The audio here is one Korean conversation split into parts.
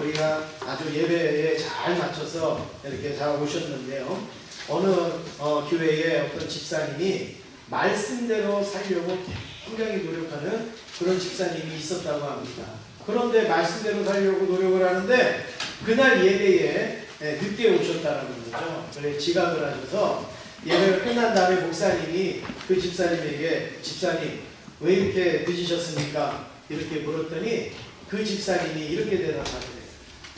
우리가 아주 예배에 잘 맞춰서 이렇게 잘 오셨는데요. 어느 교회에 어떤 집사님이 말씀대로 살려고 굉장히 노력하는 그런 집사님이 있었다고 합니다. 그런데 말씀대로 살려고 노력을 하는데 그날 예배에 늦게 오셨다는 거죠. 그래서 지각을 하셔서 예배가 끝난 다음에 목사님이 그 집사님에게 집사님 왜 이렇게 늦으셨습니까? 이렇게 물었더니 그 집사님이 이렇게 대답하더래요.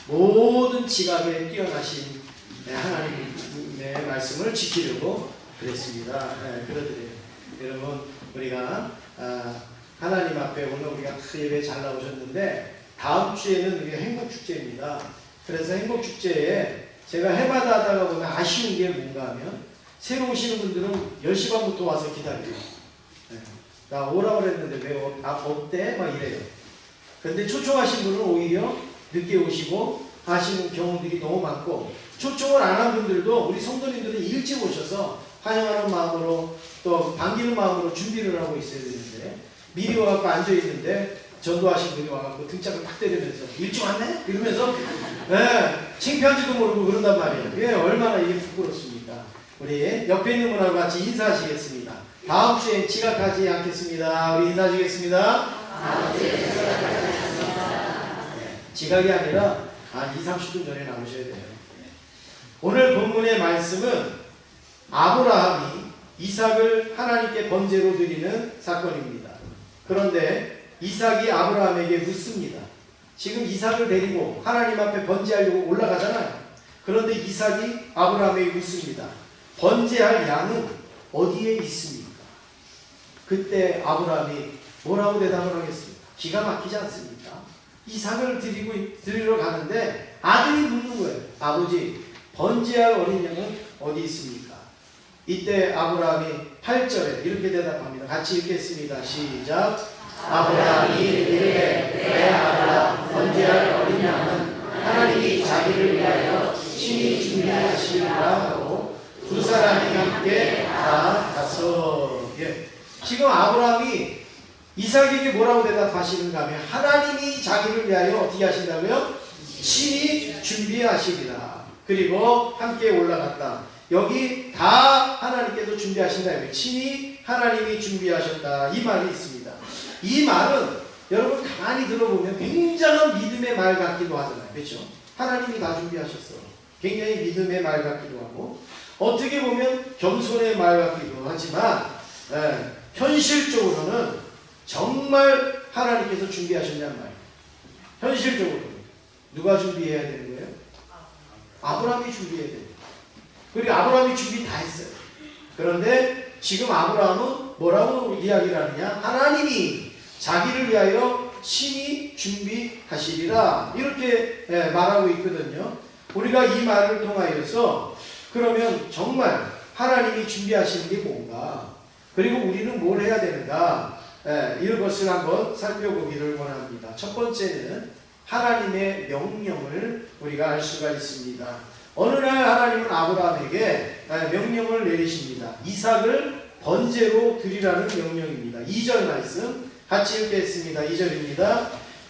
모든 지각에 뛰어나신 하나님의 말씀을 지키려고 그랬습니다. 그러더래요. 여러분 우리가 하나님 앞에 오늘 우리가 예배 잘 나오셨는데 다음 주에는 우리가 행복축제입니다. 그래서 행복축제에 제가 해마다 하다가 보면 아쉬운 게 뭔가 하면 새로 오시는 분들은 10시 반부터 와서 기다려요. 나 오라고 그랬는데 왜 없대? 막 이래요. 근데 초청하신 분은 오히려 늦게 오시고 하시는 경우들이 너무 많고 초청을 안 한 분들도 우리 성도님들은 일찍 오셔서 환영하는 마음으로 또 반기는 마음으로 준비를 하고 있어야 되는데 미리 와갖고 앉아있는데 전도하신 분이 와갖고 등짝을 탁 때리면서 일찍 왔네? 이러면서 창피한지도 모르고 그런단 말이에요. 예, 얼마나 이게 부끄럽습니까? 우리 옆에 있는 분하고 같이 인사하시겠습니다. 다음 주에 지각하지 않겠습니다. 우리 인사하시겠습니다. 지각이 아니라 2, 30분 전에 나오셔야 돼요. 오늘 본문의 말씀은 아브라함이 이삭을 하나님께 번제로 드리는 사건입니다. 그런데 이삭이 아브라함에게 묻습니다. 지금 이삭을 데리고 하나님 앞에 번제하려고 올라가잖아요. 그런데 이삭이 아브라함에게 묻습니다. 번제할 양은 어디에 있습니까? 그때 아브라함이 뭐라고 대답을 하겠습니까? 기가 막히지 않습니까? 이삭을 드리러 가는데 아들이 묻는 거예요. 아버지, 번제할 어린 양은 어디 있습니까? 이때 아브라함이 8절에 이렇게 대답합니다. 같이 읽겠습니다. 시작. 아브라함이 이르되 내 아들아, 번제할 어린 양은 하나님이 자기를 위하여 친히 준비하시리라 하고 두 사람이 함께 다 갔어. 지금 아브라함이 이삭에게 뭐라고 대답하시는가 하면 하나님이 자기를 위하여 어떻게 하신다고요? 친히 준비하시리라. 그리고 함께 올라갔다. 여기 다 하나님께서 준비하신다. 친히 하나님이 준비하셨다. 이 말이 있습니다. 이 말은 여러분 가만히 들어보면 굉장한 믿음의 말 같기도 하잖아요. 그렇죠? 하나님이 다 준비하셨어. 굉장히 믿음의 말 같기도 하고 어떻게 보면 겸손의 말 같기도 하지만 현실적으로는 정말 하나님께서 준비하셨냐는 말이에요. 현실적으로 누가 준비해야 되는 거예요? 아브라함이 준비해야 돼요. 그리고 아브라함이 준비 다 했어요. 그런데 지금 아브라함은 뭐라고 이야기를 하느냐? 하나님이 자기를 위하여 친히 준비하시리라 이렇게 말하고 있거든요. 우리가 이 말을 통하여서 그러면 정말 하나님이 준비하시는 게 뭔가, 그리고 우리는 뭘 해야 되는가, 이런 것을 한번 살펴보기를 원합니다. 첫 번째는 하나님의 명령을 우리가 알 수가 있습니다. 어느 날 하나님은 아브라함에게 명령을 내리십니다. 이삭을 번제로 드리라는 명령입니다. 2절 말씀 같이 읽겠습니다. 2절입니다.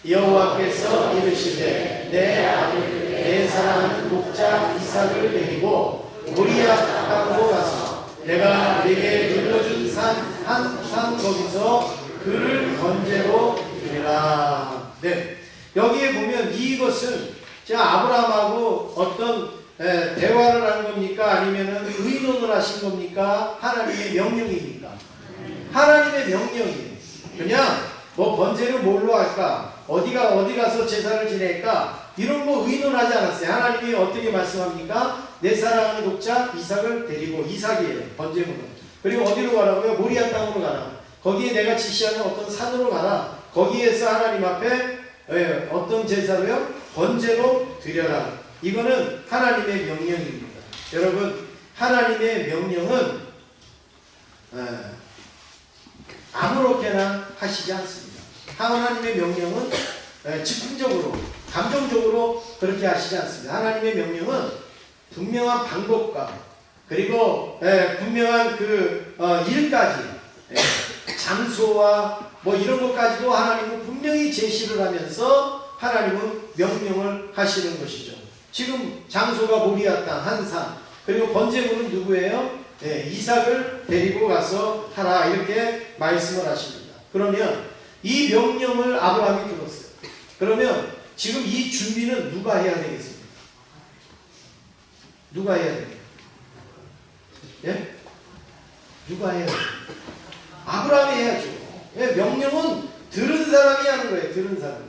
여호와께서 이르시되 내 아들 내 사랑하는 목자 이삭을 데리고 모리아 땅으로 가서 내가 네게 눌러준 산 거기서 그를 번제로 드리라. 여기에 보면 이것은 제가 아브라함하고 어떤 대화를 한 겁니까? 아니면 의논을 하신 겁니까? 하나님의 명령입니까? 하나님의 명령이에요. 그냥 뭐 번제를 뭘로 할까? 어디 가서 제사를 지낼까? 이런 거 의논하지 않았어요. 하나님이 어떻게 말씀합니까? 내 사랑하는 독자 이삭을 데리고, 이삭이에요. 번제물은. 그리고 어디로 가라고요? 모리아 땅으로 가라. 거기에 내가 지시하는 어떤 산으로 가라. 거기에서 하나님 앞에 어떤 제사로요? 번제로 드려라. 이거는 하나님의 명령입니다. 여러분, 하나님의 명령은 아무렇게나 하시지 않습니다. 하나님의 명령은 즉흥적으로, 감정적으로 그렇게 하시지 않습니다. 하나님의 명령은 분명한 방법과 그리고 분명한 그 일까지, 장소와 뭐 이런 것까지도 하나님은 분명히 제시를 하면서 하나님은 명령을 하시는 것이죠. 지금 장소가 모리아 땅 한산, 그리고 번제물은 누구예요? 네, 이삭을 데리고 가서 하라 이렇게 말씀을 하십니다. 그러면 이 명령을 아브라함이 들었어요. 그러면 지금 이 준비는 누가 해야 되겠습니까? 누가 해야 됩니까? 예? 누가 해야 돼요? 아브라함이 해야죠. 예, 명령은 들은 사람이 하는 거예요. 들은 사람이.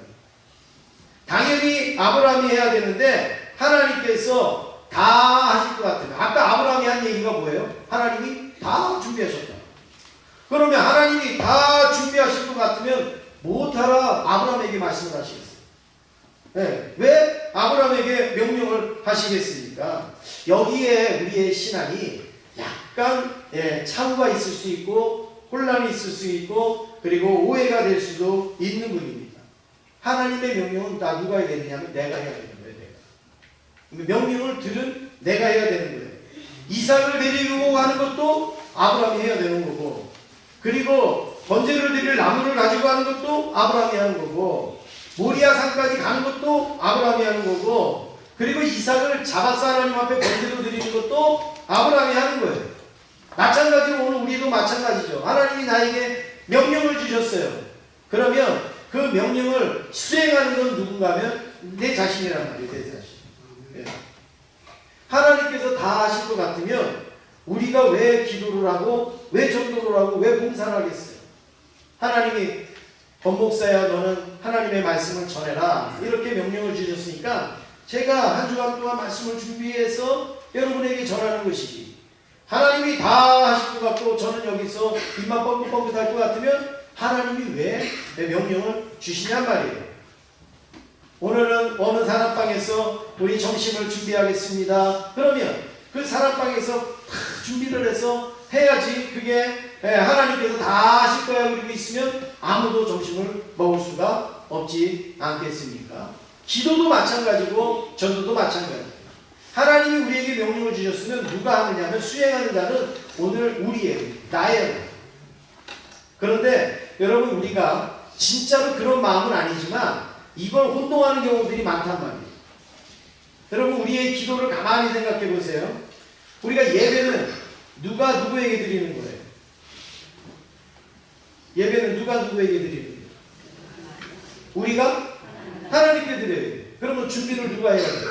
당연히 아브라함이 해야 되는데 하나님께서 다 하실 것 같아요. 아까 아브라함이 한 얘기가 뭐예요? 하나님이 다 준비하셨다. 그러면 하나님이 다 준비하실 것 같으면 못하라 아브라함에게 말씀을 하시겠어요? 네. 왜 아브라함에게 명령을 하시겠습니까? 여기에 우리의 신앙이 약간 착오가 있을 수 있고 혼란이 있을 수 있고 그리고 오해가 될 수도 있는 분입니다. 하나님의 명령은 다 누가 해야 되느냐면 내가 해야 되는 거예요. 내가. 명령을 들은 내가 해야 되는 거예요. 이삭을 데리고 가는 것도 아브라함이 해야 되는 거고 그리고 번제를 드릴 나무를 가지고 가는 것도 아브라함이 하는 거고 모리아 산까지 가는 것도 아브라함이 하는 거고 그리고 이삭을 잡아서 하나님 앞에 번제로 드리는 것도 아브라함이 하는 거예요. 마찬가지로 오늘 우리도 마찬가지죠. 하나님이 나에게 명령을 주셨어요. 그러면 그 명령을 수행하는 건 누군가 하면 내 자신이란 말이에요. 내 자신. 예. 하나님께서 다 하실 것 같으면 우리가 왜 기도를 하고 왜 전도를 하고 왜 봉사를 하겠어요? 하나님이 권목사야 너는 하나님의 말씀을 전해라 이렇게 명령을 주셨으니까 제가 한 주간 동안 말씀을 준비해서 여러분에게 전하는 것이지 하나님이 다 하실 것 같고 저는 여기서 입만 뻥긋뻥긋 할 것 같으면 하나님이 왜 내 명령을 주시냔 말이에요. 오늘은 어느 사람방에서 우리 점심을 준비하겠습니다. 그러면 그 사람방에서 준비를 해서 해야지 그게 하나님께서 다 하실 거야 그러고 있으면 아무도 점심을 먹을 수가 없지 않겠습니까? 기도도 마찬가지고 전도도 마찬가지예요. 하나님이 우리에게 명령을 주셨으면 누가 하느냐면 수행하는 자는 오늘 우리예요. 나예요. 그런데 여러분 우리가 진짜로 그런 마음은 아니지만 이걸 혼동하는 경우들이 많단 말이에요. 여러분 우리의 기도를 가만히 생각해 보세요. 우리가 예배는 누가 누구에게 드리는 거예요? 예배는 누가 누구에게 드리는 거예요? 우리가 하나님께 드려야 돼요. 그러면 준비를 누가 해야 돼요?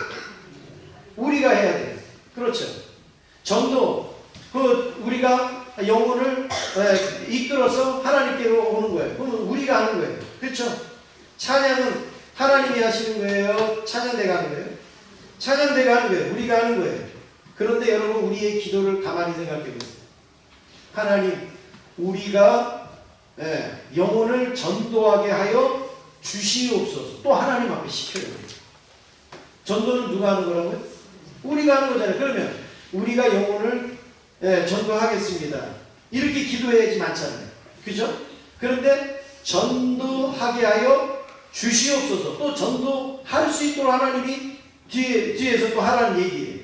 우리가 해야 돼요. 그렇죠. 전도 우리가 영혼을 이끌어서 하나님께로 오는 거예요. 그러면 우리가 하는 거예요. 그렇죠. 찬양은 하나님이 하시는 거예요? 찬양대가 하는 거예요? 찬양대가 하는 거예요. 우리가 하는 거예요. 그런데 여러분 우리의 기도를 가만히 생각해 보세요. 하나님 우리가 영혼을 전도하게 하여 주시옵소서. 또 하나님 앞에 시켜요. 전도는 누가 하는 거라고요? 우리가 하는 거잖아요. 그러면 우리가 영혼을 전도하겠습니다. 이렇게 기도해야지 많잖아요. 그죠? 그런데 전도하게 하여 주시옵소서. 또 전도할 수 있도록 하나님이 뒤에서 또 하라는 얘기예요.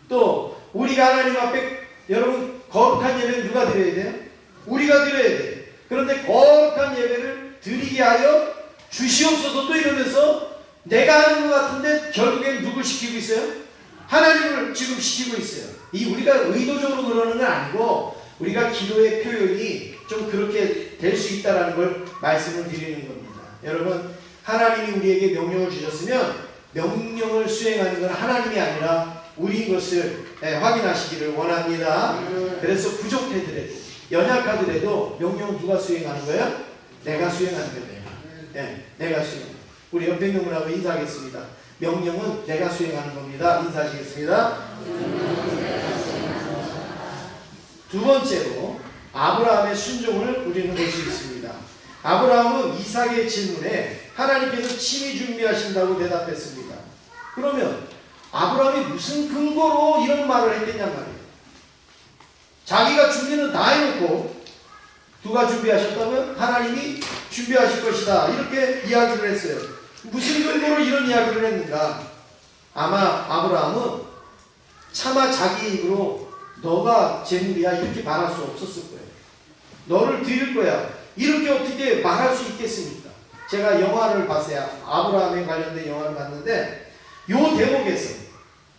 또 우리가 하나님 앞에 여러분 거룩한 예배는 누가 드려야 돼요? 우리가 드려야 돼요. 그런데 거룩한 예배를 드리게 하여 주시옵소서 또 이러면서 내가 하는 것 같은데 결국엔 누굴 시키고 있어요? 하나님을 지금 시키고 있어요. 이 우리가 의도적으로 그러는 건 아니고 우리가 기도의 표현이 좀 그렇게 될 수 있다는 걸 말씀을 드리는 겁니다. 여러분 하나님이 우리에게 명령을 주셨으면 명령을 수행하는 건 하나님이 아니라 우리인 것을 확인하시기를 원합니다. 그래서 부족해더라도 연약하더라도 명령 누가 수행하는 거예요? 내가 수행하는 거예요. 내가 수행. 우리 옆에 있는 분하고 인사하겠습니다. 명령은 내가 수행하는 겁니다. 인사하시겠습니다. 두 번째로 아브라함의 순종을 우리는 볼 수 있습니다. 아브라함은 이삭의 질문에 하나님께서 친히 준비하신다고 대답했습니다. 그러면 아브라함이 무슨 근거로 이런 말을 했겠냔 말이에요. 자기가 준비는 다 해놓고 누가 준비하셨다면 하나님이 준비하실 것이다 이렇게 이야기를 했어요. 무슨 근거로 이런 이야기를 했는가? 아마 아브라함은 차마 자기 입으로 너가 재물이야 이렇게 말할 수 없었을 거예요. 너를 드릴 거야 이렇게 어떻게 말할 수 있겠습니까? 제가 영화를 봤어요. 아브라함에 관련된 영화를 봤는데 요 대목에서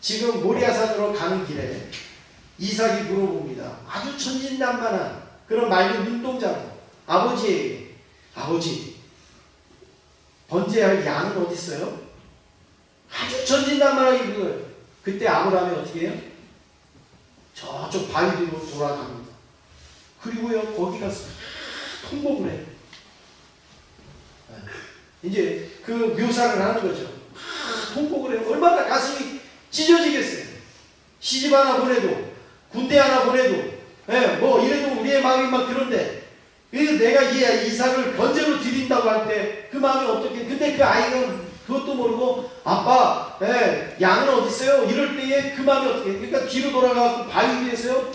지금 모리아산으로 가는 길에 이삭이 물어봅니다. 아주 천진난만한 그런 맑은 눈동자로 아버지에게 아버지 번제할 양은 어디 있어요? 아주 천진난만하게 물어요. 그때 아브라함이 어떻게 해요? 저쪽 바위 뒤로 돌아갑니다. 그리고요 거기 가서 통곡을 해요. 이제 그 묘사를 하는 거죠. 통곡을 해요. 얼마나 가슴이 찢어지겠어요. 시집 하나 보내도 군대 하나 보내도 뭐 이래도 우리의 마음이 막 그런데 내가 이 이삭을 번제로 드린다고 할 때 그 마음이 어떻게 근데 그 아이는 그것도 모르고 아빠 양은 어디 있어요? 이럴 때에 그 마음이 어떻게 그러니까 뒤로 돌아가고 바위 위에서요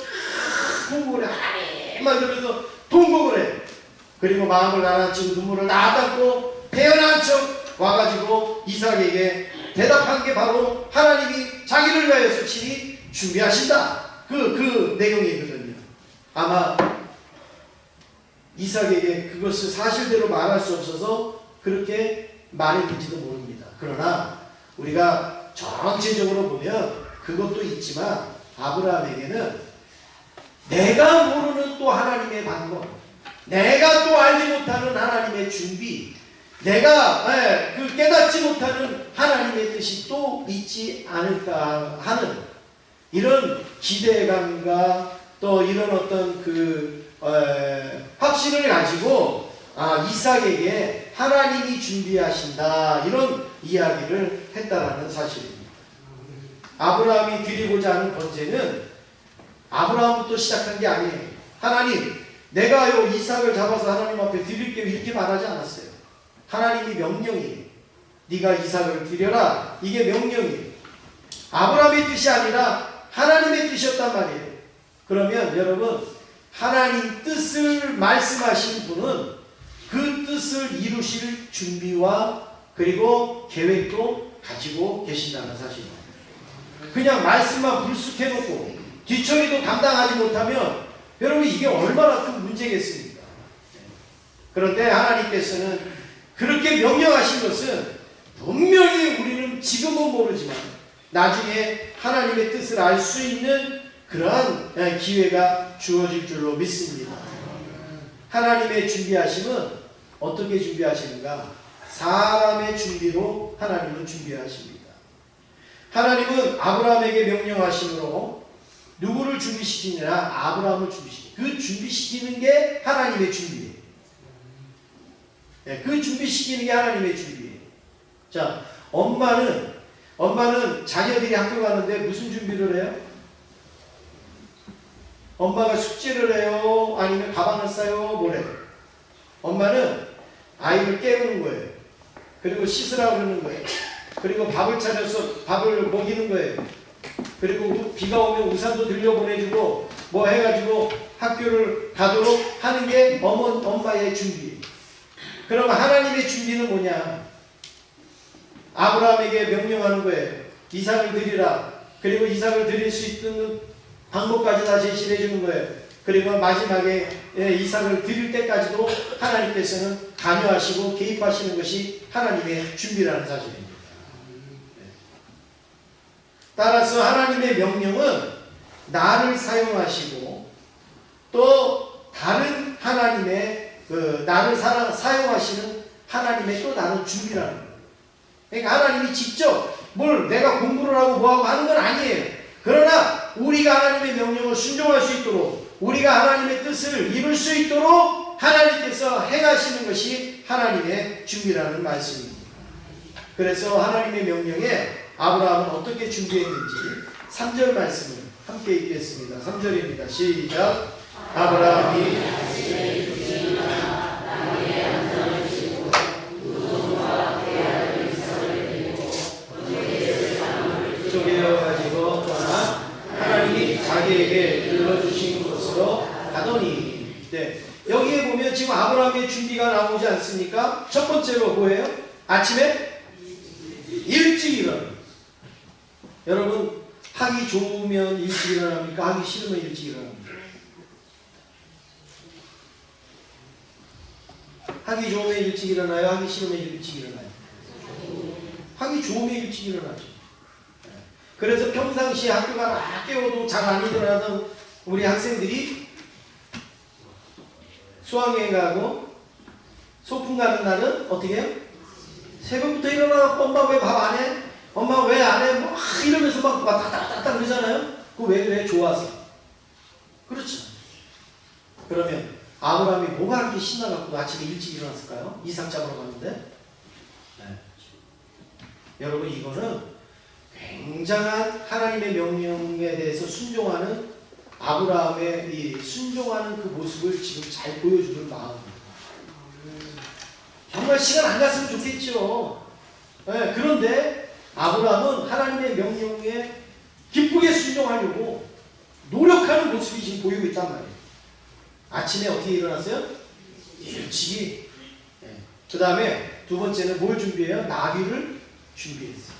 통곡을 해. 막 이러면서 통곡을 해. 그리고 마음을 가라앉히고 눈물을 다 닦고 태어난 척 와가지고 이삭에게 대답한 게 바로 하나님이 자기를 위하여서 친히 준비하신다. 그 내용이거든요. 아마 이삭에게 그것을 사실대로 말할 수 없어서 그렇게 말했는지도 모릅니다. 그러나 우리가 전체적으로 보면 그것도 있지만 아브라함에게는 내가 모르는 또 하나님의 방법, 내가 또 알지 못하는 하나님의 준비, 내가 그 깨닫지 못하는 하나님의 뜻이 또 있지 않을까 하는 이런 기대감과 또 이런 어떤 확신을 가지고 이삭에게 하나님이 준비하신다 이런 이야기를 했다라는 사실입니다. 아브라함이 드리고자 하는 번제는 아브라함부터 시작한 게 아니에요. 하나님 내가요 이삭을 잡아서 하나님 앞에 드릴게요 이렇게 말하지 않았어요. 하나님이 명령이에요. 네가 이삭을 드려라 이게 명령이에요. 아브라함의 뜻이 아니라 하나님의 뜻이었단 말이에요. 그러면 여러분 하나님 뜻을 말씀하신 분은 그 뜻을 이루실 준비와 그리고 계획도 가지고 계신다는 사실입니다. 그냥 말씀만 불쑥해놓고 뒤처리도 감당하지 못하면 여러분 이게 얼마나 큰 문제겠습니까? 그런데 하나님께서는 그렇게 명령하신 것은 분명히 우리는 지금은 모르지만 나중에 하나님의 뜻을 알 수 있는 그러한 기회가 주어질 줄로 믿습니다. 하나님의 준비하심은 어떻게 준비하시는가? 사람의 준비로 하나님은 준비하십니다. 하나님은 아브라함에게 명령하심으로 누구를 준비시키느냐? 아브라함을 준비시키는 그 준비시키는 게 하나님의 준비예요. 그 준비시키는 게 하나님의 준비예요. 자, 엄마는 자녀들이 학교 가는데 무슨 준비를 해요? 엄마가 숙제를 해요? 아니면 가방을 싸요? 뭐래요? 엄마는 아이를 깨우는 거예요. 그리고 씻으라고 그러는 거예요. 그리고 밥을 차려서 밥을 먹이는 거예요. 그리고 비가 오면 우산도 들려보내주고 뭐 해가지고 학교를 가도록 하는 게 엄마의 준비. 그럼 하나님의 준비는 뭐냐? 아브라함에게 명령하는 거예요. 이삭을 드리라. 그리고 이삭을 드릴 수 있는 방법까지 다 제시해 주는 거예요. 그리고 마지막에 이삭을 드릴 때까지도 하나님께서는 관여하시고 개입하시는 것이 하나님의 준비라는 사실입니다. 따라서 하나님의 명령은 나를 사용하시고 또 다른 하나님의 나를 사용하시는 하나님의 또 다른 준비라는 거예요. 그러니까 하나님이 직접 뭘 내가 공부를 하고 뭐하고 하는 건 아니에요. 그러나 우리가 하나님의 명령을 순종할 수 있도록 우리가 하나님의 뜻을 이룰 수 있도록 하나님께서 행하시는 것이 하나님의 준비라는 말씀입니다. 그래서 하나님의 명령에 아브라함은 어떻게 준비했는지 3절 말씀을 함께 읽겠습니다. 3절입니다. 시작. 아브라함이 쪼개어가지고 떠나 하나님이 자기에게 일러주신 곳으로 가더니 여기에 보면 지금 아브라함의 준비가 나오지 않습니까? 첫 번째로 뭐예요? 아침에 일찍 일어나. 여러분 하기 좋으면 일찍 일어납니까? 하기 싫으면 일찍 일어납니까? 하기 좋으면 일찍 일어나요? 하기 싫으면 일찍 일어나요? 하기 좋으면 일찍 일어나죠. 그래서 평상시에 학교 가라 깨워도 잘 안 일어나던 우리 학생들이 수학여행 가고 소풍 가는 날은 어떻게 해요? 새벽부터 일어나고 엄마 왜 밥 안 해? 엄마 왜 안 해? 막 이러면서 막 따따따따 그러잖아요. 그거 왜 그래? 좋아서. 그렇죠. 그러면 아브라함이 뭐가 그렇게 신나갖고 아침에 일찍 일어났을까요? 이삭 잡으러 갔는데. 네. 여러분 이거는 굉장한 하나님의 명령에 대해서 순종하는 아브라함의 이 순종하는 그 모습을 지금 잘 보여주는 마음입니다. 정말 시간 안 갔으면 좋겠죠. 네, 그런데 아브라함은 하나님의 명령에 기쁘게 순종하려고 노력하는 모습이 지금 보이고 있단 말이에요. 아침에 어떻게 일어났어요? 일찍이. 네. 그 다음에 두 번째는 뭘 준비해요? 나귀를 준비했어요.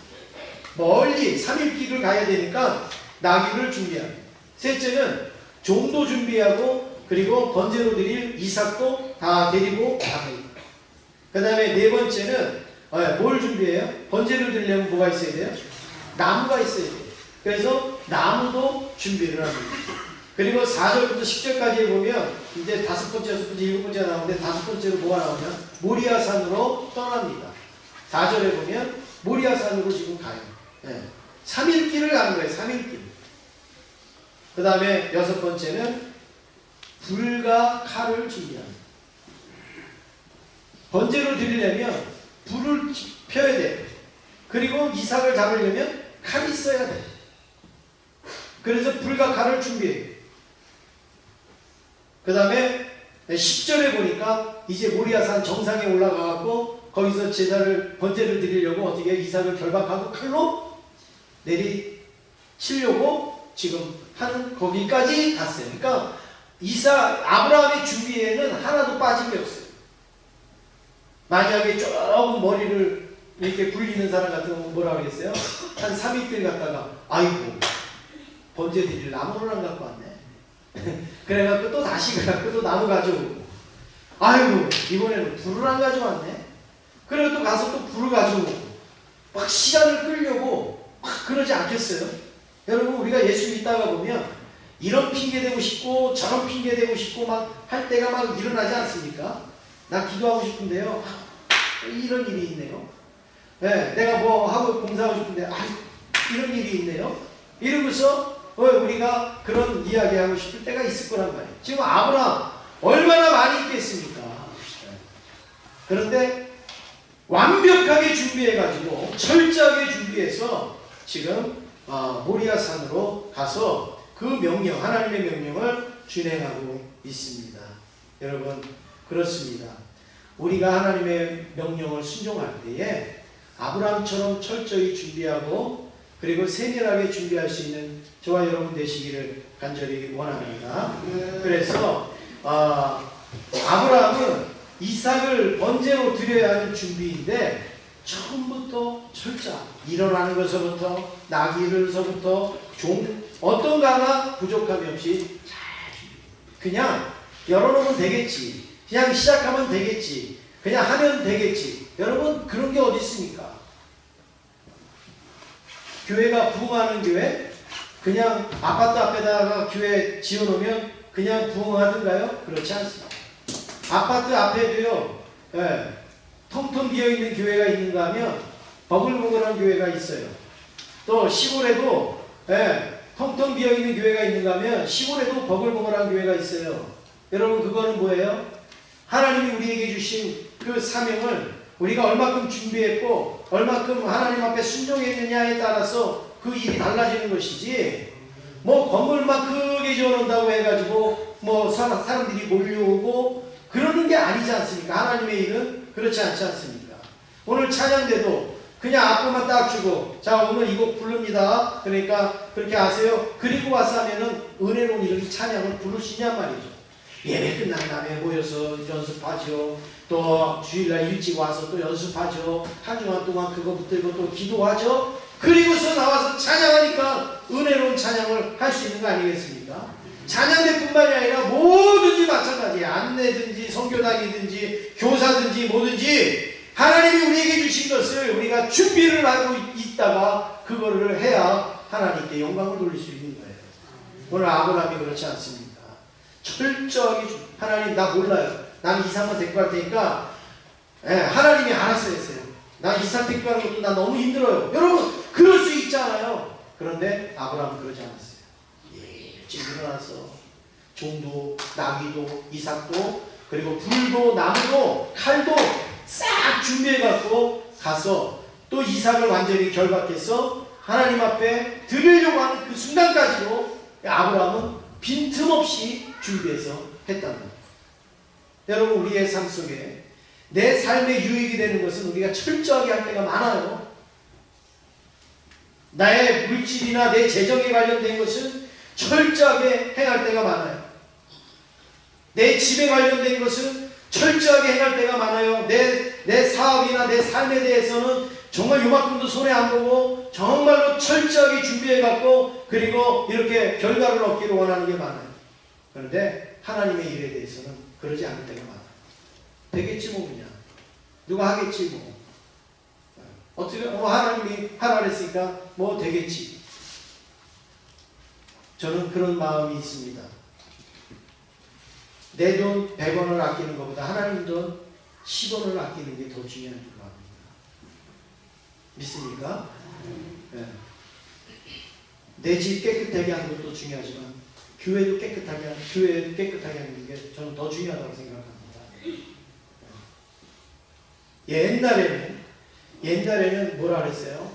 멀리 3일길을 가야 되니까 나귀를 준비합니다. 셋째는 종도 준비하고 그리고 번제로 드릴 이삭도 다 데리고 갑니다. 그 다음에 네 번째는 뭘 준비해요? 번제를 드리려면 뭐가 있어야 돼요? 나무가 있어야 돼요. 그래서 나무도 준비를 합니다. 그리고 4절부터 10절까지 보면 이제 5번째, 6번째, 7번째가 나오는데 5번째로 뭐가 나오면 모리아산으로 떠납니다. 4절에 보면 모리아산으로 지금 가요. 네. 3일길을 가는 거예요. 3일길. 그 다음에 6번째는 불과 칼을 준비합니다. 번제로 드리려면 불을 펴야 돼요. 그리고 이삭을 잡으려면 칼이 있어야 돼요. 그래서 불과 칼을 준비해요. 그 다음에 10절에 보니까 이제 모리아산 정상에 올라가갖고 거기서 제사를 번제를 드리려고 어떻게 이삭을 결박하고 칼로 내리치려고 지금 하는 거기까지 갔어요. 그러니까 아브라함의 준비에는 하나도 빠진 게 없어요. 만약에 조금 머리를 이렇게 굴리는 사람 같은 경우는 뭐라 그랬어요? 한 3일길 갔다가 아이고 번제 드릴 나무를 안 갖고 왔네. 그래갖고 또 다시 가갖고 또 나무 가져오고 아이고 이번에는 불을 안 가져왔네. 그래서 또 가서 또 불을 가져오고 막 시간을 끌려고 막 그러지 않겠어요? 여러분 우리가 예수 믿다가 보면 이런 핑계 대고 싶고 저런 핑계 대고 싶고 막 할 때가 막 일어나지 않습니까? 나 기도하고 싶은데요. 이런 일이 있네요. 네, 내가 뭐 하고 공사하고 싶은데 이런 일이 있네요. 이러면서 우리가 그런 이야기하고 싶을 때가 있을 거란 말이에요. 지금 아브라함 얼마나 많이 있겠습니까? 그런데 완벽하게 준비해가지고 철저하게 준비해서 지금 모리아산으로 가서 그 명령, 하나님의 명령을 준행하고 있습니다. 여러분 그렇습니다. 우리가 하나님의 명령을 순종할 때에 아브라함처럼 철저히 준비하고 그리고 세밀하게 준비할 수 있는 저와 여러분 되시기를 간절히 원합니다. 그래서 아브라함은 이삭을 번제로 드려야 하는 준비인데 처음부터 철저히 일어나는 것서부터 나귀를서부터 어떤 거 하나 부족함이 없이 잘 준비해요. 그냥 열어놓으면 되겠지. 그냥 시작하면 되겠지. 그냥 하면 되겠지. 여러분 그런 게 어디 있습니까? 교회가 부흥하는 교회? 그냥 아파트 앞에다가 교회 지어놓으면 그냥 부흥하던가요? 그렇지 않습니다. 아파트 앞에도요, 텅텅 비어있는 교회가 있는가 하면 버글버글한 교회가 있어요. 또 시골에도 텅텅 비어있는 교회가 있는가 하면 시골에도 버글버글한 교회가 있어요. 여러분 그거는 뭐예요? 하나님이 우리에게 주신 그 사명을 우리가 얼마큼 준비했고 얼마큼 하나님 앞에 순종했느냐에 따라서 그 일이 달라지는 것이지 뭐 건물만 크게 지어놓는다고 해가지고 뭐 사람들이 몰려오고 그러는 게 아니지 않습니까? 하나님의 일은 그렇지 않지 않습니까? 오늘 찬양대도 그냥 악보만 딱 주고 자 오늘 이 곡 부릅니다. 그러니까 그렇게 하세요. 그리고 와서 하면은 은혜로운 이렇게 찬양을 부를 수 있냔 말이죠. 예배 끝난 다음에 모여서 연습하죠. 또 주일날 일찍 와서 또 연습하죠. 한 주간 동안 그거 붙들고 또 기도하죠. 그리고서 나와서 찬양하니까 은혜로운 찬양을 할 수 있는 거 아니겠습니까? 찬양대뿐만이 아니라 뭐든지 마찬가지예요. 안내든지 선교단이든지 교사든지 뭐든지 하나님이 우리에게 주신 것을 우리가 준비를 하고 있다가 그거를 해야 하나님께 영광을 돌릴 수 있는 거예요. 오늘 아브라함이 그렇지 않습니까? 철저하게 하나님 나 몰라요. 나는 이삭만 데리고 갈 테니까 하나님이 알아서 했어요. 나 이삭 데리고 가는 것도 나 너무 힘들어요. 여러분 그럴 수 있잖아요. 그런데 아브라함은 그러지 않았어요. 일찍 일어나서 종도 나귀도 이삭도 그리고 불도 나무도 칼도 싹 준비해갖고 가서 또 이삭을 완전히 결박해서 하나님 앞에 드리려고 하는 그 순간까지도 아브라함은 빈틈없이 준비해서 했다는 거예요. 여러분 우리의 삶 속에 내 삶에 유익이 되는 것은 우리가 철저하게 할 때가 많아요. 나의 물질이나 내 재정에 관련된 것은 철저하게 행할 때가 많아요. 내 집에 관련된 것은 철저하게 행할 때가 많아요. 내 사업이나 내 삶에 대해서는 정말 요만큼도 손해 안 보고 정말로 철저하게 준비해갖고 그리고 이렇게 결과를 얻기를 원하는 게 많아요. 그런데 하나님의 일에 대해서는 그러지 않을 때가 많아요. 되겠지 뭐 그냥 누가 하겠지 뭐 어떻게 하나님이 하라 그랬으니까 뭐 되겠지. 저는 그런 마음이 있습니다. 내 돈 100원을 아끼는 것보다 하나님 돈 10원을 아끼는 게 더 중요한 줄 압니다. 믿습니까? 네. 내 집 깨끗하게 하는 것도 중요하지만 교회도 깨끗하게 하는 게 저는 더 중요하다고 생각합니다. 옛날에는 뭐라 그랬어요?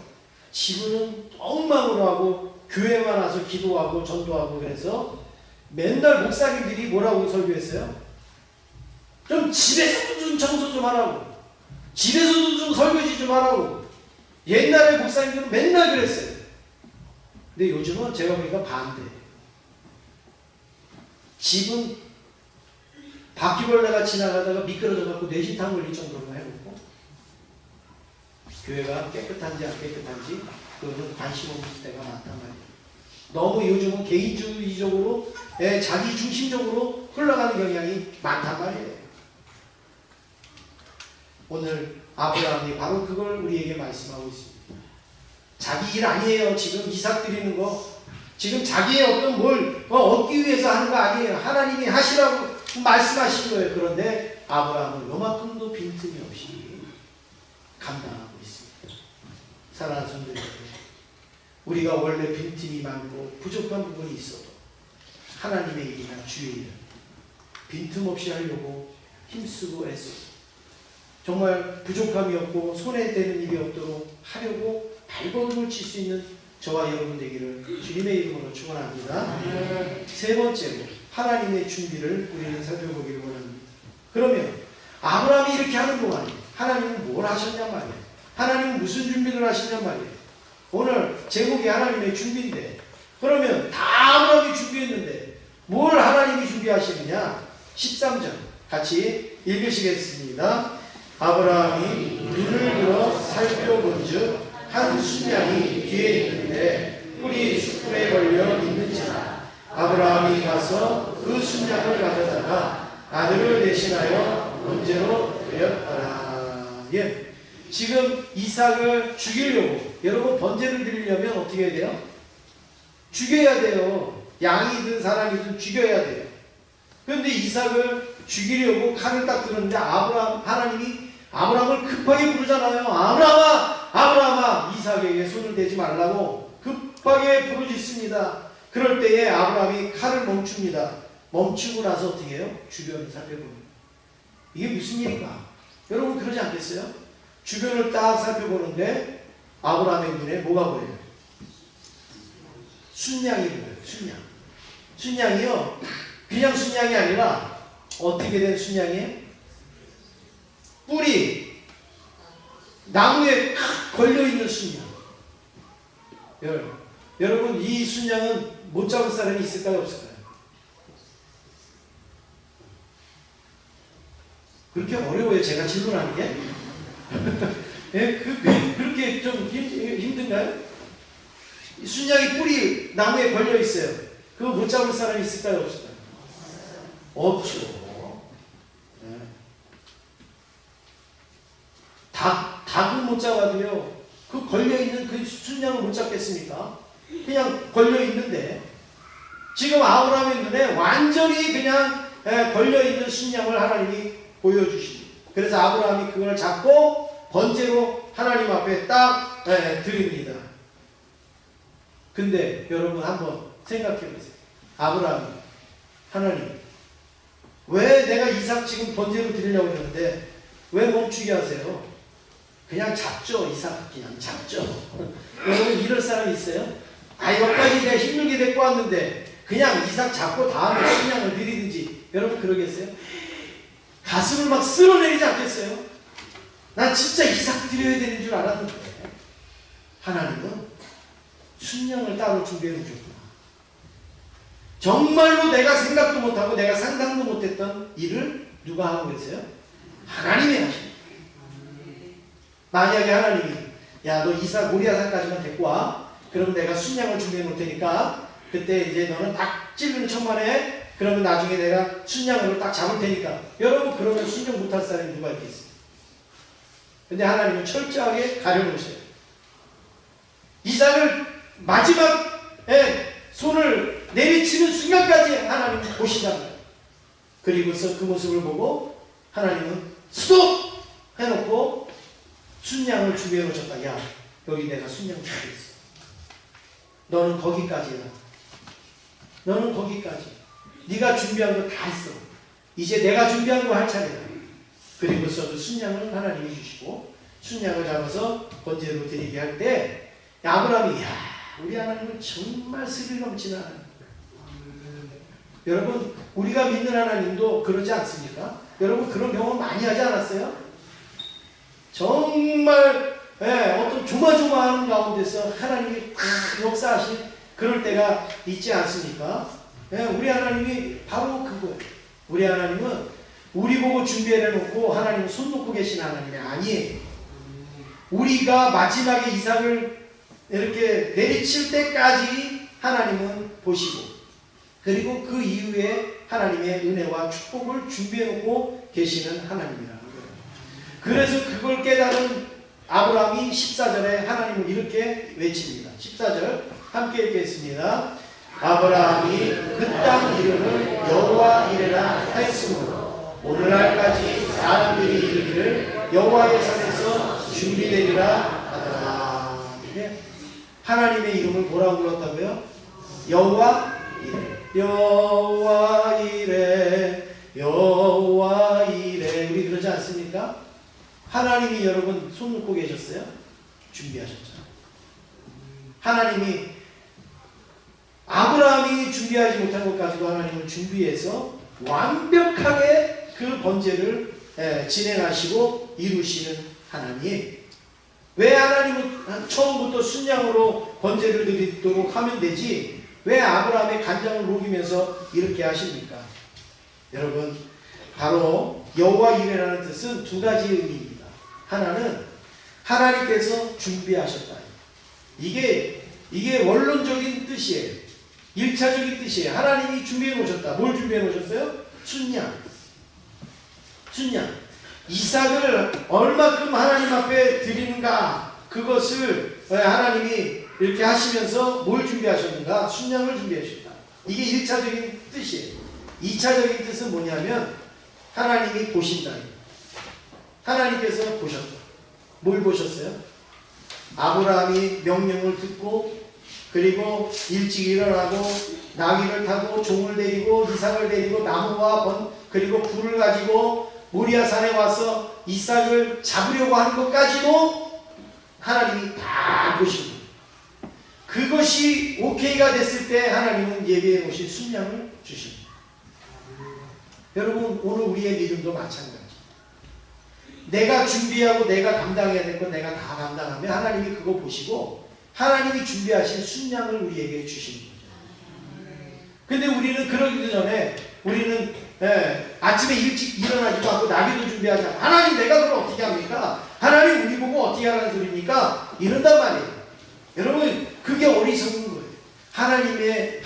지구는 엉망으로 하고 교회만 와서 기도하고 전도하고 그래서 맨날 목사님들이 뭐라고 설교했어요? 좀 집에서도 좀 청소 좀 하라고 집에서도 좀 설거지 좀 하라고 옛날에 목사님들은 맨날 그랬어요. 근데 요즘은 제가 보니까 반대예요. 집은 바퀴벌레가 지나가다가 미끄러져갖고 뇌진탕 걸릴 정도로 해놓고 교회가 깨끗한지 안 깨끗한지 그거는 관심 없을 때가 많단 말이에요. 너무 요즘은 개인주의적으로 자기 중심적으로 흘러가는 경향이 많단 말이에요. 오늘 아브라함이 바로 그걸 우리에게 말씀하고 있습니다. 자기 일 아니에요. 지금 이삭 드리는 거 지금 자기의 어떤 뭘 얻기 위해서 하는 거 아니에요. 하나님이 하시라고 말씀하신 거예요. 그런데 아브라함은 요만큼도 빈틈이 없이 감당하고 있습니다. 사랑하는 성도 여러분, 우리가 원래 빈틈이 많고 부족한 부분이 있어도 하나님의 일이나 주의 일을 빈틈없이 하려고 힘쓰고 애쓰고 정말 부족함이 없고 손해되는 일이 없도록 하려고 발버둥을 칠 수 있는 저와 여러분 되기를 주님의 이름으로 축원합니다. 세 번째로 하나님의 준비를 우리는 살펴보기를 원합니다. 그러면 아브라함이 이렇게 하는 동안에 하나님은 뭘 하셨냔 말이에요. 하나님은 무슨 준비를 하시냔 말이에요. 오늘 제목이 하나님의 준비인데 그러면 다 아브라함이 준비했는데 뭘 하나님이 준비하시느냐. 13절 같이 읽으시겠습니다. 아브라함이 눈을 들어 살펴본즉 한 순양이 뒤에 있는데 뿔이 수풀에 걸려 있는지라. 아브라함이 가서 그 순양을 가져다가 아들을 대신하여 번제로 드렸더라. 예. 지금 이삭을 죽이려고 여러분 번제를 드리려면 어떻게 해야 돼요? 죽여야 돼요. 양이든 사람이든 죽여야 돼요. 그런데 이삭을 죽이려고 칼을 딱 들었는데 하나님이 아브라함을 급하게 부르잖아요. 아브라함아, 아브라함아, 이삭에게 손을 대지 말라고 급하게 부르짖습니다. 그럴 때에 아브라함이 칼을 멈춥니다. 멈추고 나서 어떻게 해요? 주변을 살펴봅니다. 이게 무슨 일인가? 여러분 그러지 않겠어요? 주변을 딱 살펴보는데 아브라함의 눈에 뭐가 보여요? 순양이 보여요. 순양. 순양이요. 그냥 순양이 아니라 어떻게 된 순양이에요? 뿔이 나무에 걸려있는 순양. 여러분 이 순양은 못 잡을 사람이 있을까요? 없을까요? 그렇게 어려워요. 제가 질문하는 게? 예? 그렇게 좀 힘든가요? 순양이 뿔이 나무에 걸려있어요. 그거 못 잡을 사람이 있을까요? 없을까요? 없죠. 네. 닭은 못 잡아도요, 그 걸려있는 그 순양을 못 잡겠습니까? 그냥 걸려있는데, 지금 아브라함의 눈에 완전히 그냥 걸려있는 순양을 하나님이 보여주십니다. 그래서 아브라함이 그걸 잡고 번제로 하나님 앞에 딱 드립니다. 근데 여러분 한번 생각해 보세요. 아브라함이, 하나님, 왜 내가 이삭 지금 번제로 드리려고 그러는데 왜 멈추게 하세요? 그냥 잡죠. 이삭 그냥 잡죠. 여러분 이럴 사람이 있어요? 여기까지 내가 힘들게 데리고 왔는데 그냥 이삭 잡고 다음에 순양을 드리든지. 여러분 그러겠어요? 가슴을 막 쓸어내리지 않겠어요? 난 진짜 이삭 드려야 되는 줄 알았는데 하나님은 순양을 따로 준비해 주셨구나. 정말로 내가 생각도 못하고 내가 상상도 못했던 일을 누가 하고 계세요? 하나님이 하십니다. 만약에 하나님이 야, 너 이삭 모리아산까지만 데리고 와. 그럼 내가 순양을 준비해 놓을 테니까 그때 이제 너는 딱 찔르는 척만해. 그러면 나중에 내가 순양을 딱 잡을 테니까. 여러분 그러면 순종 못할 사람이 누가 있겠어요? 근데 하나님은 철저하게 가려놓으셔요. 이삭을 마지막에 손을 내리치는 순간까지 하나님은 보신다는 거예요. 그리고서 그 모습을 보고 하나님은 스톱! 해놓고 순양을 준비해 놓으셨다. 야, 여기 내가 순양 준비했어. 너는 거기까지야. 너는 거기까지. 네가 준비한 거 다 했어. 이제 내가 준비한 거 할 차례다. 그리고서 그 순양을 하나님이 주시고 순양을 잡아서 번제로 드리게 할 때 아브라함이 야, 우리 하나님은 정말 스릴 넘치는 하나님. 여러분 우리가 믿는 하나님도 그러지 않습니까? 여러분 그런 경험 많이 하지 않았어요? 정말 어떤 조마조마하는 가운데서 하나님이 다 역사하신 그럴 때가 있지 않습니까? 우리 하나님이 바로 그거예요. 우리 하나님은 우리 보고 준비해 놓고 하나님은 손 놓고 계신 하나님이 아니에요. 우리가 마지막에 이삭을 이렇게 내리칠 때까지 하나님은 보시고 그리고 그 이후에 하나님의 은혜와 축복을 준비해 놓고 계시는 하나님이라는 거예요. 그래서 그걸 깨달은 아브라함이 14절에 하나님을 이렇게 외칩니다. 14절 함께 읽겠습니다. 아브라함이 그 땅 이름을 여호와 이레라 하였으므로 오늘날까지 사람들이 이르기를 여호와의 산에서 준비되리라 하더라. 하나님의 이름을 뭐라고 불렀다고요? 여호와 이레. 여호와 이레. 여호와 이레. 우리 그러지 않습니까? 하나님이 여러분 손 놓고 계셨어요? 준비하셨죠. 하나님이 아브라함이 준비하지 못한 것까지도 하나님은 준비해서 완벽하게 그 번제를 진행하시고 이루시는 하나님. 왜 하나님은 처음부터 순양으로 번제를 드리도록 하면 되지 왜 아브라함의 간장을 녹이면서 이렇게 하십니까? 여러분 바로 여호와 이레라는 뜻은 두 가지 의미입니다. 하나는 하나님께서 준비하셨다. 이게 원론적인 뜻이에요. 1차적인 뜻이에요. 하나님이 준비해 놓으셨다. 뭘 준비해 놓으셨어요? 순양. 이삭을 얼마큼 하나님 앞에 드리는가 그것을 하나님이 이렇게 하시면서 뭘 준비하셨는가? 순양을 준비하셨다. 이게 1차적인 뜻이에요. 2차적인 뜻은 뭐냐면 하나님이 보신다. 하나님께서 보셨다. 뭘 보셨어요? 아브라함이 명령을 듣고 그리고 일찍 일어나고 나귀를 타고 종을 데리고 이삭을 데리고 나무와 그리고 불을 가지고 모리아산에 와서 이삭을 잡으려고 하는 것까지도 하나님이 다 보십니다. 그것이 오케이가 됐을 때 하나님은 예배해 놓으신 순양을 주십니다. 여러분 오늘 우리의 믿음도 마찬가지. 내가 준비하고 내가 감당해야 될 건 내가 다 감당하면 하나님이 그거 보시고 하나님이 준비하신 순양을 우리에게 주시는 거죠. 근데 우리는 그러기도 전에 우리는 아침에 일찍 일어나지도 않고 나귀도 준비하지 않고 하나님 내가 그걸 어떻게 합니까? 하나님 우리 보고 어떻게 하라는 소리입니까? 이런단 말이에요. 여러분 그게 어리석은 거예요. 하나님이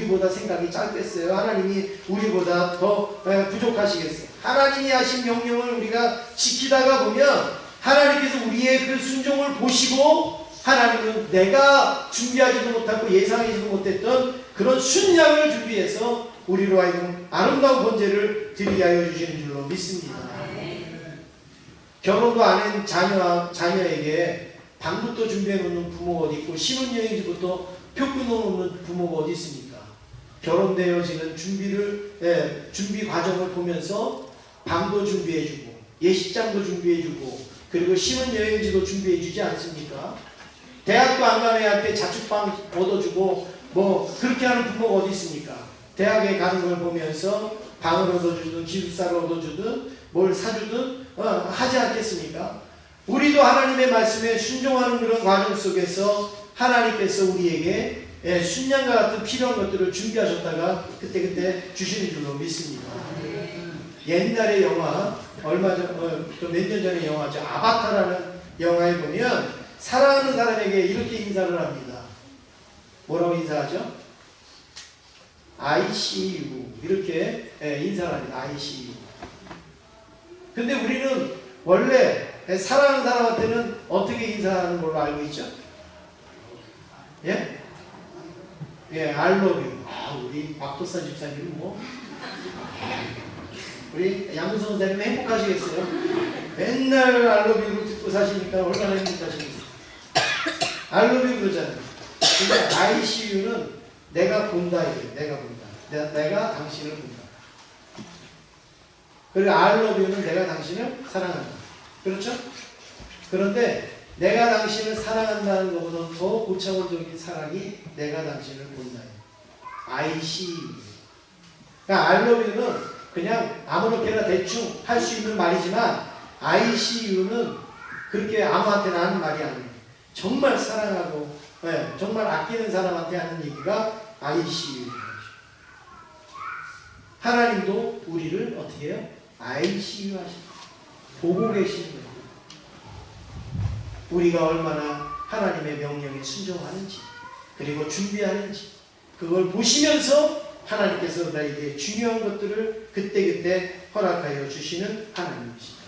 우리보다 생각이 짧겠어요? 하나님이 우리보다 더 부족하시겠어요? 하나님이 하신 명령을 우리가 지키다가 보면 하나님께서 우리의 그 순종을 보시고 하나님은 내가 준비하지도 못하고 예상하지도 못했던 그런 순양을 준비해서 우리로 하여금 아름다운 번제를 드리게 하여 주시는 줄로 믿습니다. 결혼도 안 한 자녀에게 방부터 준비해 놓는 부모가 어디 있고 신혼여행지부터 표 끊어 놓는 부모가 어디 있습니까? 결혼되어지는 준비 과정을 보면서 방도 준비해 주고 예식장도 준비해 주고 그리고 신혼여행지도 준비해 주지 않습니까? 대학도 안 가는 애한테 자취방 얻어주고 뭐 그렇게 하는 부모가 어디 있습니까? 대학에 가는 걸 보면서 방을 얻어주든 기숙사를 얻어주든 뭘 사주든 하지 않겠습니까? 우리도 하나님의 말씀에 순종하는 그런 과정 속에서 하나님께서 우리에게 순양과 같은 필요한 것들을 준비하셨다가 그때그때 주시는 줄로 믿습니다. 옛날의 영화 얼마 전 몇 년 전의 영화죠. 아바타라는 영화에 보면 사랑하는 사람에게 이렇게 인사를 합니다. 뭐라고 인사하죠? I see you 이렇게 인사를 합니다. I see you. 근데 우리는 원래 사랑하는 사람한테는 어떻게 인사하는 걸로 알고 있죠? 예? 예, I love you. 우리 박도사 집사님은 뭐 우리 양무성 선생님 행복하시겠어요? 맨날 I love you를 듣고 사시니까 얼마나 행복하시겠어요? I love you 그러잖아요. 근데 I see you는 내가 본다 이래요. 내가 본다. 내가 당신을 본다. 그리고 I love you는 내가 당신을 사랑한다. 그렇죠? 그런데 내가 당신을 사랑한다는 것보다 더 고차원적인 사랑이 내가 당신을 본다. I see you. 그러니까 I love you는 그냥 아무렇게나 대충 할 수 있는 말이지만 I see you는 그렇게 아무한테나 하는 말이 아니에요. 정말 사랑하고 정말 아끼는 사람한테 하는 얘기가 I see you. 하나님도 우리를 어떻게 해요? I see you 하십니다. 보고 계시는 거예요. 우리가 얼마나 하나님의 명령에 순종하는지 그리고 준비하는지 그걸 보시면서 하나님께서 나에게 중요한 것들을 그때그때 허락하여 주시는 하나님이십니다.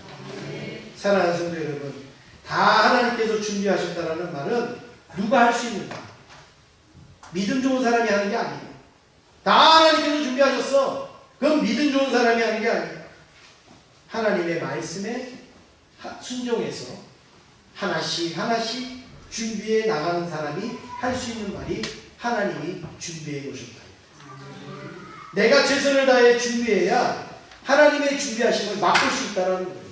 사랑하는 성도 여러분, 다 하나님께서 준비하셨다라는 말은 누가 할 수 있는가? 믿음 좋은 사람이 하는 게 아니에요. 다 하나님께서 준비하셨어. 그건 믿음 좋은 사람이 하는 게 아니에요. 하나님의 말씀에 순종해서 하나씩 하나씩 준비해 나가는 사람이 할 수 있는 말이 하나님이 준비해 놓으셨다. 내가 최선을 다해 준비해야 하나님의 준비하심을 맛볼 수 있다는 거예요.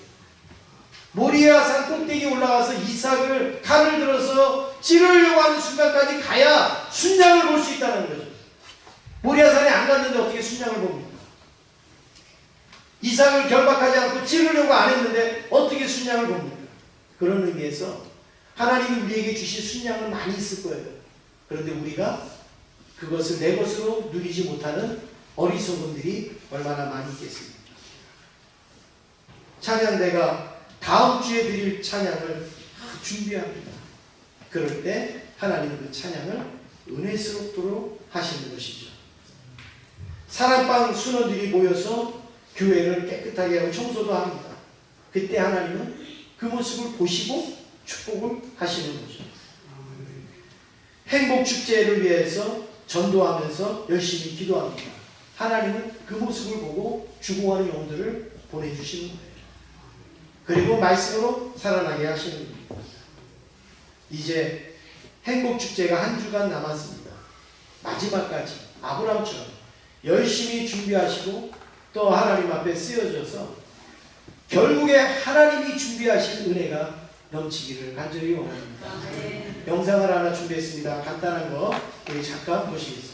모리아 산 꼭대기에 올라가서 이삭을 칼을 들어서 찌르려고 하는 순간까지 가야 순양을 볼 수 있다는 거죠. 모리아 산에 안 갔는데 어떻게 순양을 봅니까? 이삭을 결박하지 않고 찌르려고 안 했는데 어떻게 순양을 봅니까? 그런 의미에서 하나님이 우리에게 주신 순양은 많이 있을 거예요. 그런데 우리가 그것을 내 것으로 누리지 못하는 어리석음들이 얼마나 많이 있겠습니까? 찬양대가 다음 주에 드릴 찬양을 준비합니다. 그럴 때 하나님은 그 찬양을 은혜스럽도록 하시는 것이죠. 사랑방 순원들이 모여서 교회를 깨끗하게 하고 청소도 합니다. 그때 하나님은 그 모습을 보시고 축복을 하시는 거죠. 행복축제를 위해서 전도하면서 열심히 기도합니다. 하나님은 그 모습을 보고 죽어가는 영들을 보내주시는 거예요. 그리고 말씀으로 살아나게 하시는 겁니다. 이제 행복축제가 한 주간 남았습니다. 마지막까지 아브라함처럼 열심히 준비하시고 또 하나님 앞에 쓰여져서 결국에 하나님이 준비하신 은혜가 넘치기를 간절히 원합니다. 영상을 하나 준비했습니다. 간단한 거 우리 잠깐 보시겠습니다.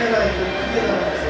카메라에 좀 크게 나와서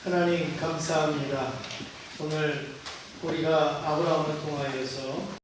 하나님 감사합니다. 오늘 우리가 아브라함을 통하여서